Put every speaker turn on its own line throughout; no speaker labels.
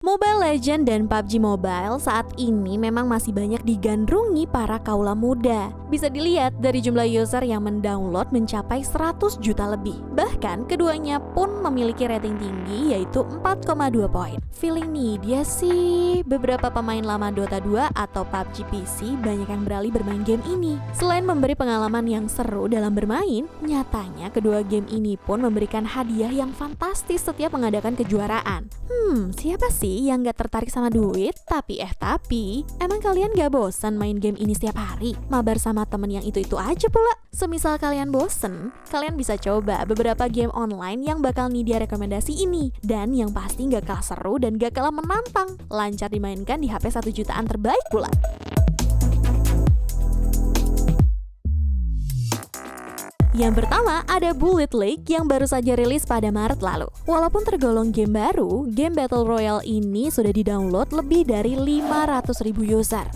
Mobile Legends dan PUBG Mobile saat ini memang masih banyak digandrungi para kaula muda. Bisa dilihat dari jumlah user yang mendownload mencapai 100 juta lebih. Bahkan keduanya pun memiliki rating tinggi yaitu 4,2 poin. Feeling nih dia sih beberapa pemain lama Dota 2 atau PUBG PC banyak yang beralih bermain game ini. Selain memberi pengalaman yang seru dalam bermain, nyatanya kedua game ini pun memberikan hadiah yang fantastis setiap mengadakan kejuaraan. Siapa sih yang gak tertarik sama duit? Tapi emang kalian gak bosan main game ini setiap hari? Mabar sama temen yang itu-itu aja pula? Semisal kalian bosen, kalian bisa coba beberapa game online yang bakal dia rekomendasi ini. Dan yang pasti gak kalah seru dan gak kalah menantang. Lancar dimainkan di HP 1 jutaan terbaik pula. Yang pertama ada Bullet League yang baru saja rilis pada Maret lalu. Walaupun tergolong game baru, game Battle Royale ini sudah di-download lebih dari 500.000 user.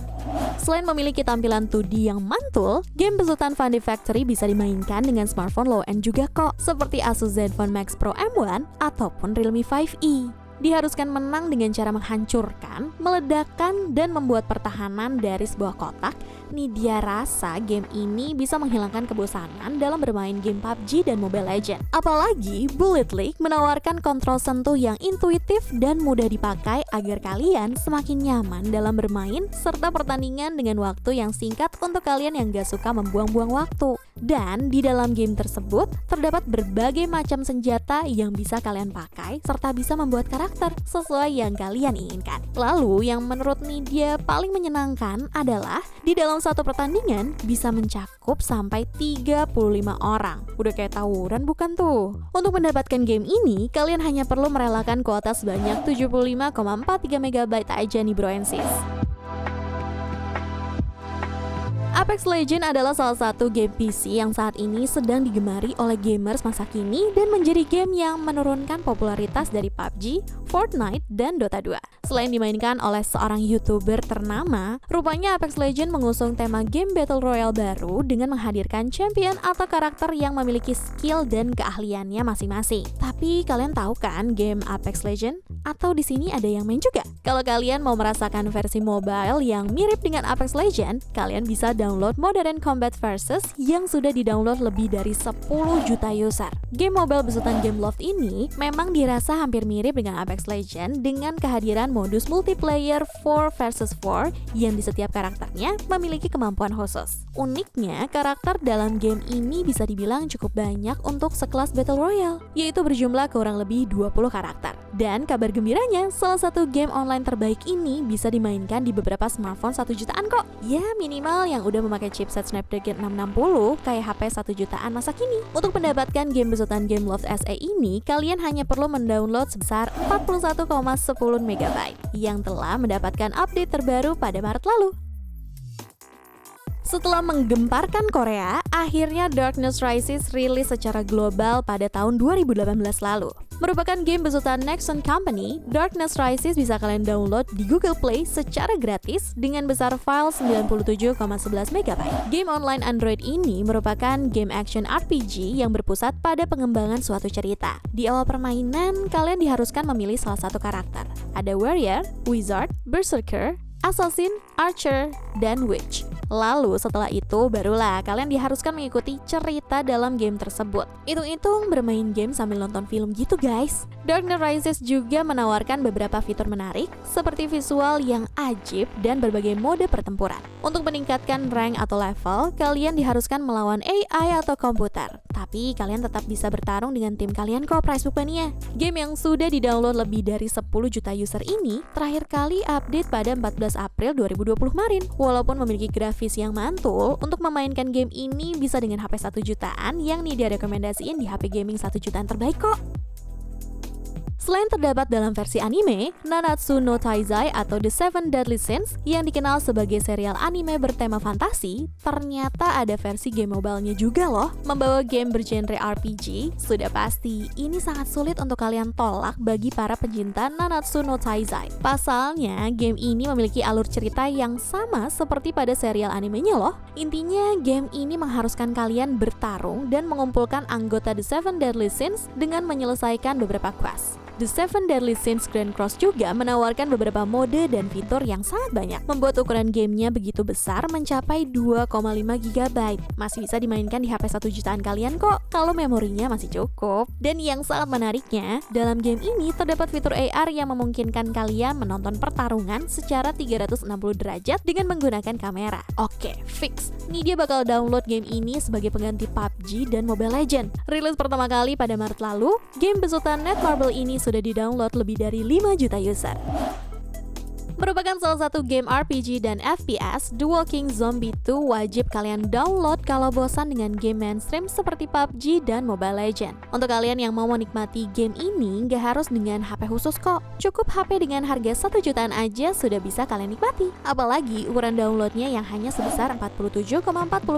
Selain memiliki tampilan 2D yang mantul, game besutan Fundy Factory bisa dimainkan dengan smartphone low-end juga kok, seperti Asus Zenfone Max Pro M1 ataupun Realme 5e. Diharuskan menang dengan cara menghancurkan, meledakkan, dan membuat pertahanan dari sebuah kotak. Nih dia rasa game ini bisa menghilangkan kebosanan dalam bermain game PUBG dan Mobile Legends. Apalagi Bullet League menawarkan kontrol sentuh yang intuitif dan mudah dipakai agar kalian semakin nyaman dalam bermain serta pertandingan dengan waktu yang singkat untuk kalian yang gak suka membuang-buang waktu. Dan di dalam game tersebut terdapat berbagai macam senjata yang bisa kalian pakai serta bisa membuat karakter sesuai yang kalian inginkan. Lalu yang menurut Nidia paling menyenangkan adalah di dalam satu pertandingan bisa mencakup sampai 35 orang. Udah kayak tawuran bukan tuh? Untuk mendapatkan game ini, kalian hanya perlu merelakan kuota sebanyak 75,43 MB aja nih bro and sis. Apex Legends adalah salah satu game PC yang saat ini sedang digemari oleh gamers masa kini dan menjadi game yang menurunkan popularitas dari PUBG, Fortnite, dan Dota 2. Selain dimainkan oleh seorang YouTuber ternama, rupanya Apex Legends mengusung tema game Battle Royale baru dengan menghadirkan champion atau karakter yang memiliki skill dan keahliannya masing-masing. Tapi kalian tahu kan game Apex Legends? Atau di sini ada yang main juga? Kalau kalian mau merasakan versi mobile yang mirip dengan Apex Legends, kalian bisa download Modern Combat Versus yang sudah di-download lebih dari 10 juta user. Game mobile besutan Gameloft ini memang dirasa hampir mirip dengan Apex Legends dengan kehadiran modus multiplayer 4 versus 4 yang di setiap karakternya memiliki kemampuan khusus. Uniknya, karakter dalam game ini bisa dibilang cukup banyak untuk sekelas Battle Royale, yaitu berjumlah kurang lebih 20 karakter. Dan kabar gembiranya, salah satu game online terbaik ini bisa dimainkan di beberapa smartphone 1 jutaan kok. Ya minimal yang udah memakai chipset Snapdragon 660 kayak HP 1 jutaan masa kini. Untuk mendapatkan game besutan Gameloft SE ini, kalian hanya perlu mendownload sebesar 41,10 MB yang telah mendapatkan update terbaru pada Maret lalu. Setelah menggemparkan Korea, akhirnya Darkness Rises rilis secara global pada tahun 2018 lalu. Merupakan game besutan Nexon Company, Darkness Rises bisa kalian download di Google Play secara gratis dengan besar file 97,11 MB. Game online Android ini merupakan game action RPG yang berpusat pada pengembangan suatu cerita. Di awal permainan, kalian diharuskan memilih salah satu karakter. Ada Warrior, Wizard, Berserker, Assassin, Archer, dan Witch. Lalu setelah itu barulah kalian diharuskan mengikuti cerita dalam game tersebut. Hitung-hitung bermain game sambil nonton film gitu guys. Darkness Rises juga menawarkan beberapa fitur menarik seperti visual yang ajib dan berbagai mode pertempuran. Untuk meningkatkan rank atau level, kalian diharuskan melawan AI atau komputer. Tapi kalian tetap bisa bertarung dengan tim kalian kok prize booknya. Game yang sudah di-download lebih dari 10 juta user ini terakhir kali update pada 14 April 2020 kemarin. Walaupun memiliki grafis yang mantul, untuk memainkan game ini bisa dengan HP 1 jutaan yang dia rekomendasiin di HP gaming 1 jutaan terbaik kok. Selain terdapat dalam versi anime, Nanatsu no Taizai atau The Seven Deadly Sins yang dikenal sebagai serial anime bertema fantasi, ternyata ada versi game mobile-nya juga loh. Membawa game bergenre RPG, sudah pasti ini sangat sulit untuk kalian tolak bagi para pecinta Nanatsu no Taizai. Pasalnya, game ini memiliki alur cerita yang sama seperti pada serial animenya loh. Intinya, game ini mengharuskan kalian bertarung dan mengumpulkan anggota The Seven Deadly Sins dengan menyelesaikan beberapa quest. The Seven Deadly Sins Grand Cross juga menawarkan beberapa mode dan fitur yang sangat banyak, membuat ukuran gamenya begitu besar mencapai 2,5 GB. Masih bisa dimainkan di HP 1 jutaan kalian kok, kalau memorinya masih cukup. Dan yang sangat menariknya, dalam game ini terdapat fitur AR yang memungkinkan kalian menonton pertarungan secara 360 derajat dengan menggunakan kamera. Oke, fix. Nih dia bakal download game ini sebagai pengganti PUBG dan Mobile Legends. Rilis pertama kali pada Maret lalu, game besutan Netmarble ini sudah di-download lebih dari 5 juta user. Merupakan salah satu game RPG dan FPS, The Walking Zombie 2 wajib kalian download kalau bosan dengan game mainstream seperti PUBG dan Mobile Legends. Untuk kalian yang mau menikmati game ini, nggak harus dengan HP khusus kok. Cukup HP dengan harga 1 jutaan aja sudah bisa kalian nikmati. Apalagi ukuran downloadnya yang hanya sebesar 47,40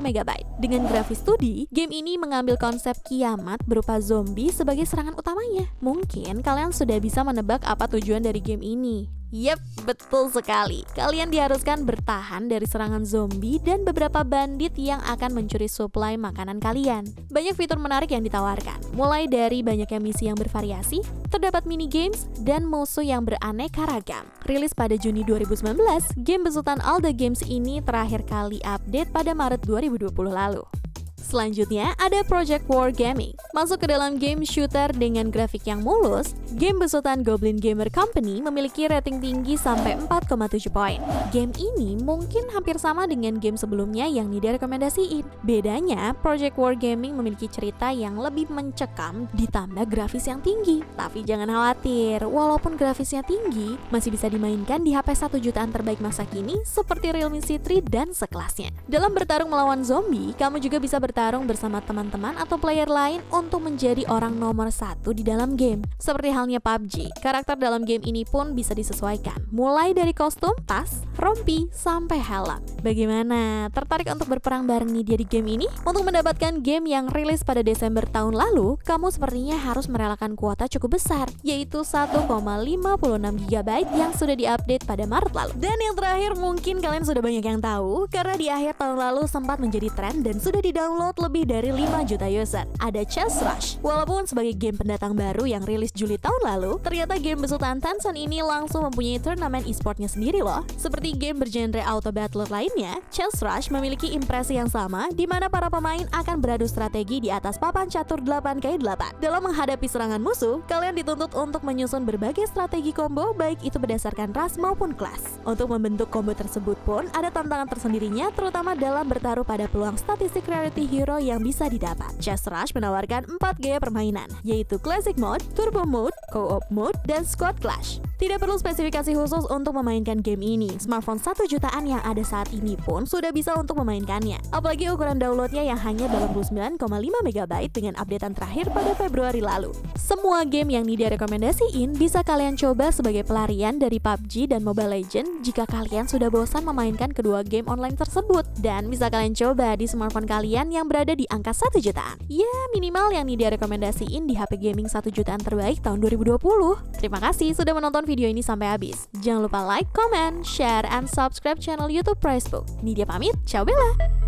MB. Dengan grafis 2D, game ini mengambil konsep kiamat berupa zombie sebagai serangan utamanya. Mungkin kalian sudah bisa menebak apa tujuan dari game ini. Yep, betul sekali. Kalian diharuskan bertahan dari serangan zombie dan beberapa bandit yang akan mencuri suplai makanan kalian. Banyak fitur menarik yang ditawarkan, mulai dari banyaknya misi yang bervariasi, terdapat mini games, dan musuh yang beraneka ragam. Rilis pada Juni 2019, game besutan All The Games ini terakhir kali update pada Maret 2020 lalu. Selanjutnya ada Project War Gaming. Masuk ke dalam game shooter dengan grafik yang mulus, game besutan Goblin Gamer Company memiliki rating tinggi sampai 4,7 poin. Game ini mungkin hampir sama dengan game sebelumnya yang direkomendasiin. Bedanya, Project War Gaming memiliki cerita yang lebih mencekam ditambah grafis yang tinggi. Tapi jangan khawatir, walaupun grafisnya tinggi, masih bisa dimainkan di HP 1 jutaan terbaik masa kini seperti Realme C3 dan sekelasnya. Dalam bertarung melawan zombie, kamu juga bisa bertarung bersama teman-teman atau player lain untuk menjadi orang nomor 1 di dalam game. Seperti halnya PUBG, karakter dalam game ini pun bisa disesuaikan, mulai dari kostum, tas, rompi, sampai helm. Bagaimana? Tertarik untuk berperang bareng nih dia di game ini? Untuk mendapatkan game yang rilis pada Desember tahun lalu, kamu sepertinya harus merelakan kuota cukup besar, yaitu 1,56 GB yang sudah diupdate pada Maret lalu. Dan yang terakhir mungkin kalian sudah banyak yang tahu, karena di akhir tahun lalu sempat menjadi tren dan sudah di-download lebih dari 5 juta user. Ada Chess Rush. Walaupun sebagai game pendatang baru yang rilis Juli tahun lalu, ternyata game besutan Tencent ini langsung mempunyai turnamen e-sportnya sendiri loh. Seperti game bergenre auto battler lainnya, Chess Rush memiliki impresi yang sama di mana para pemain akan beradu strategi di atas papan catur 8x8. Dalam menghadapi serangan musuh, kalian dituntut untuk menyusun berbagai strategi combo baik itu berdasarkan ras maupun kelas. Untuk membentuk combo tersebut pun ada tantangan tersendirinya, terutama dalam bertaruh pada peluang statistik rarity hero yang bisa didapat. Chess Rush menawarkan 4 gaya permainan, yaitu Classic Mode, Turbo Mode, Co-op Mode, dan Squad Clash. Tidak perlu spesifikasi khusus untuk memainkan game ini. Smartphone 1 jutaan yang ada saat ini pun sudah bisa untuk memainkannya. Apalagi ukuran downloadnya yang hanya 89,5 MB dengan updatean terakhir pada Februari lalu. Semua game yang Nidia rekomendasiin bisa kalian coba sebagai pelarian dari PUBG dan Mobile Legends jika kalian sudah bosan memainkan kedua game online tersebut. Dan bisa kalian coba di smartphone kalian yang berada di angka 1 jutaan. Ya, minimal yang Nidia rekomendasiin di HP gaming 1 jutaan terbaik tahun 2020. Terima kasih sudah menonton video ini sampai habis. Jangan lupa like, comment, share, and subscribe channel YouTube Pricebook. Nidia pamit, ciao Bella!